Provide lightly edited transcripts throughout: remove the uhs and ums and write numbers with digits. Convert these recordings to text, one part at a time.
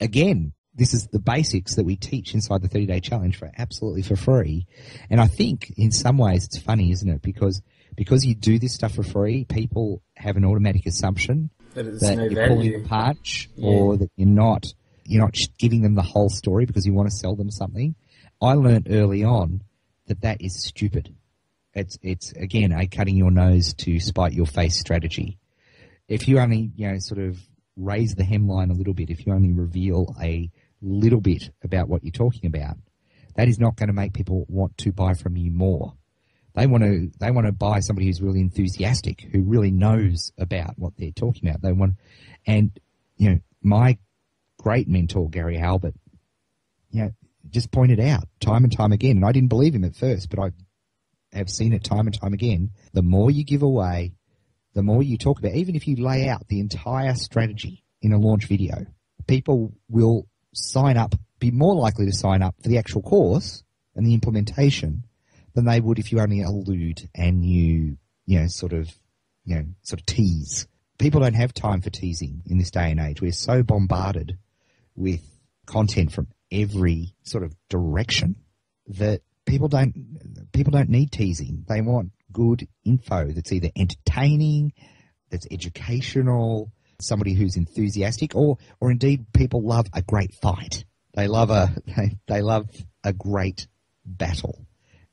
again, this is the basics that we teach inside the 30-day challenge for absolutely for free. And I think in some ways it's funny, isn't it? Because you do this stuff for free, people have an automatic assumption that you're pulling a punch or that you're not giving them the whole story because you want to sell them something. I learned early on that is stupid. It's again, a cutting your nose to spite your face strategy. If you only, sort of raise the hemline a little bit, if you only reveal a little bit about what you're talking about, that is not going to make people want to buy from you more. They want to buy somebody who's really enthusiastic, who really knows about what they're talking about. My great mentor, Gary Halbert, just pointed out time and time again, and I didn't believe him at first, but I have seen it time and time again. The more you give away, the more you talk about, even if you lay out the entire strategy in a launch video, people will be more likely to sign up for the actual course and the implementation than they would if you only allude and you sort of tease. People don't have time for teasing in this day and age. We're so bombarded with content from every sort of direction that people don't need teasing. They want good info that's either entertaining, that's educational, somebody who's enthusiastic, or indeed people love a great fight. They love a great battle,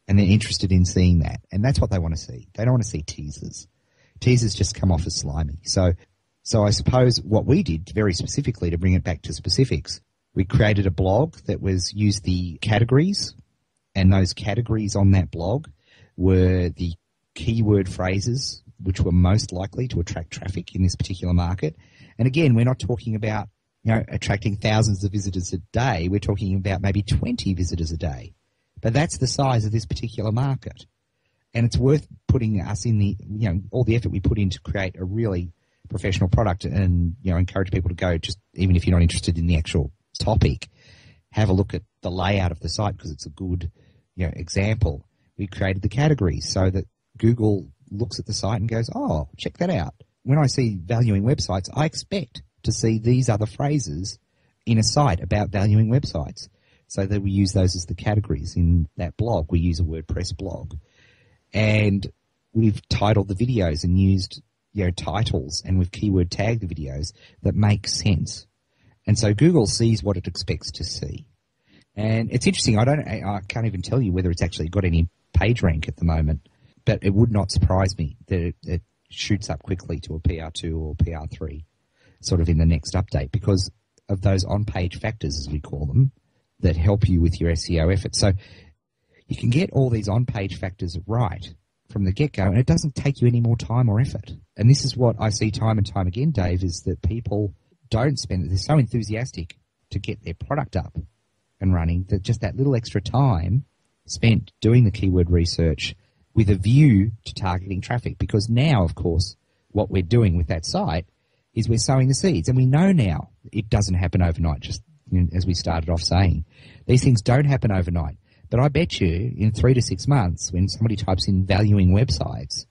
and they're interested in seeing that. And that's what they want to see. They don't want to see teasers. Teasers just come off as slimy. So I suppose what we did very specifically, to bring it back to specifics, we created a blog that used the categories, and those categories on that blog were the keyword phrases which were most likely to attract traffic in this particular market. And again, we're not talking about attracting thousands of visitors a day. We're talking about maybe 20 visitors a day. But that's the size of this particular market. And it's worth putting us in all the effort we put in to create a really professional product and, encourage people to go, just even if you're not interested in the actual topic, have a look at the layout of the site because it's a good, example. We created the categories so that Google looks at the site and goes, oh, check that out. When I see valuing websites, I expect to see these other phrases in a site about valuing websites. So that we use those as the categories in that blog. We use a WordPress blog. And we've titled the videos and used, titles, and we've keyword tagged the videos that make sense. And so Google sees what it expects to see. And it's interesting. I can't even tell you whether it's actually got any page rank at the moment, but it would not surprise me that it shoots up quickly to a PR2 or PR3 sort of in the next update because of those on-page factors, as we call them, that help you with your SEO efforts. So you can get all these on-page factors right from the get-go, and it doesn't take you any more time or effort. And this is what I see time and time again, Dave, is that people they're so enthusiastic to get their product up and running that just that little extra time spent doing the keyword research with a view to targeting traffic. Because now, of course, what we're doing with that site is we're sowing the seeds. And we know now it doesn't happen overnight, just as we started off saying. These things don't happen overnight. But I bet you in 3 to 6 months, when somebody types in valuing websites,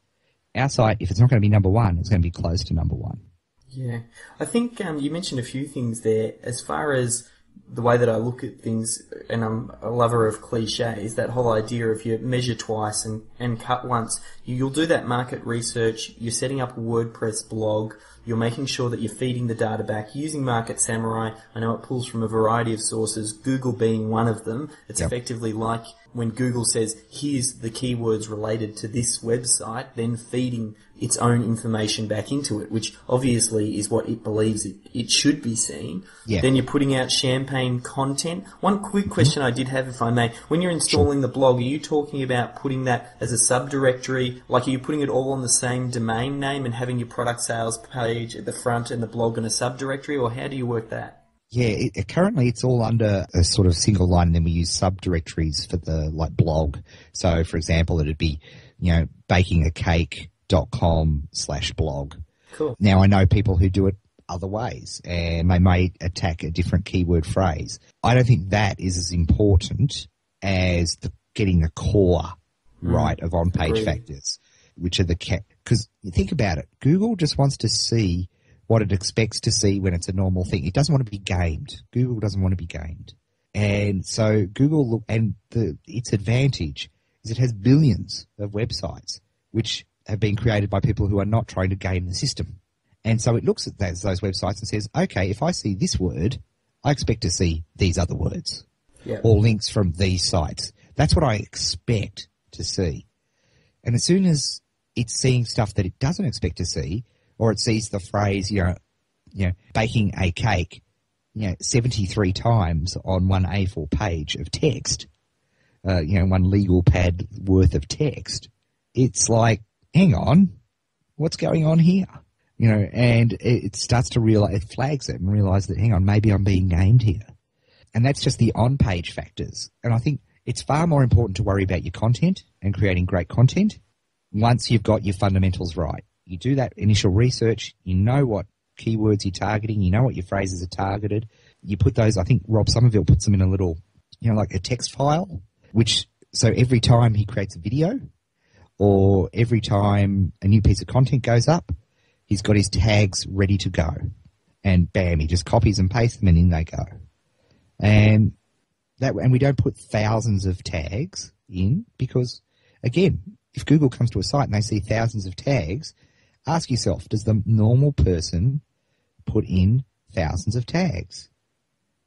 our site, if it's not going to be number one, it's going to be close to number one. Yeah. I think you mentioned a few things there. As far as the way that I look at things, and I'm a lover of cliches, that whole idea of you measure twice and cut once. You'll do that market research, you're setting up a WordPress blog, you're making sure that you're feeding the data back using Market Samurai. I know it pulls from a variety of sources, Google being one of them. It's effectively like when Google says, here's the keywords related to this website, then feeding its own information back into it, which obviously is what it believes it should be seen. Yeah. Then you're putting out champagne content. One quick question I did have, if I may. When you're installing the blog, are you talking about putting that as a subdirectory? Like, are you putting it all on the same domain name and having your product sales page at the front and the blog in a subdirectory, or how do you work that? Yeah, currently it's all under a sort of single line, and then we use subdirectories for the blog. So, for example, it'd be, bakingacake.com/blog. Cool. Now, I know people who do it other ways, and they may attack a different keyword phrase. I don't think that is as important as getting the core right of on-page factors, which are because think about it. Google just wants to see what it expects to see when it's a normal thing. It doesn't want to be gamed. Google doesn't want to be gamed. And so Google, its advantage is it has billions of websites which have been created by people who are not trying to game the system. And so it looks at those websites and says, okay, if I see this word, I expect to see these other words or links from these sites. That's what I expect to see. And as soon as it's seeing stuff that it doesn't expect to see, or it sees the phrase, baking a cake, 73 times on one A4 page of text, one legal pad worth of text, it's like, hang on, what's going on here? And it starts to realize, it flags it and realize that, hang on, maybe I'm being gamed here. And that's just the on-page factors. And I think it's far more important to worry about your content and creating great content once you've got your fundamentals right. You do that initial research, you know what keywords you're targeting, you know what your phrases are targeted. You put those, I think Rob Somerville puts them in a little, like a text file, so every time he creates a video or every time a new piece of content goes up, he's got his tags ready to go. And bam, he just copies and pastes them and in they go. And we don't put thousands of tags in because, again, if Google comes to a site and they see thousands of tags, ask yourself, does the normal person put in thousands of tags?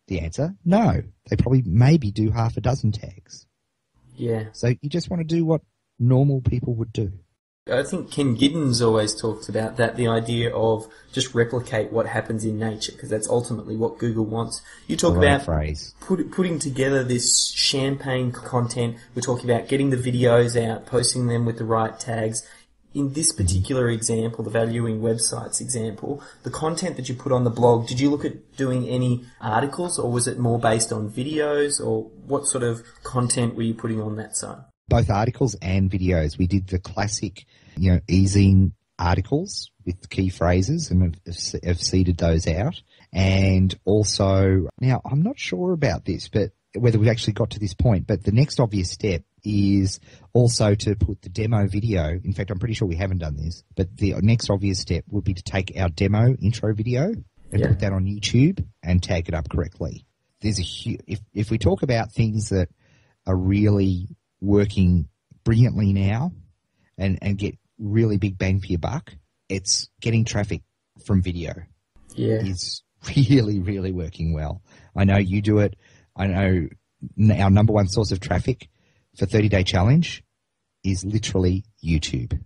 The answer, no. They probably maybe do half a dozen tags. Yeah. So you just want to do what normal people would do. I think Ken Giddens always talked about that, the idea of just replicate what happens in nature, because that's ultimately what Google wants. You talk about putting together this champagne content. We're talking about getting the videos out, posting them with the right tags. In this particular example, the valuing websites example, the content that you put on the blog, did you look at doing any articles, or was it more based on videos, or what sort of content were you putting on that site? Both articles and videos. We did the classic, e-zine articles with key phrases and have seeded those out. And also, now I'm not sure about this, but whether we've actually got to this point, but the next obvious step is also to put the demo video. In fact, I'm pretty sure we haven't done this, but the next obvious step would be to take our demo intro video and put that on YouTube and tag it up correctly. There's if we talk about things that are really working brilliantly now and get really big bang for your buck, it's getting traffic from video. Yeah. It's really, really working well. I know you do it. I know our number one source of traffic for 30-day challenge is literally YouTube.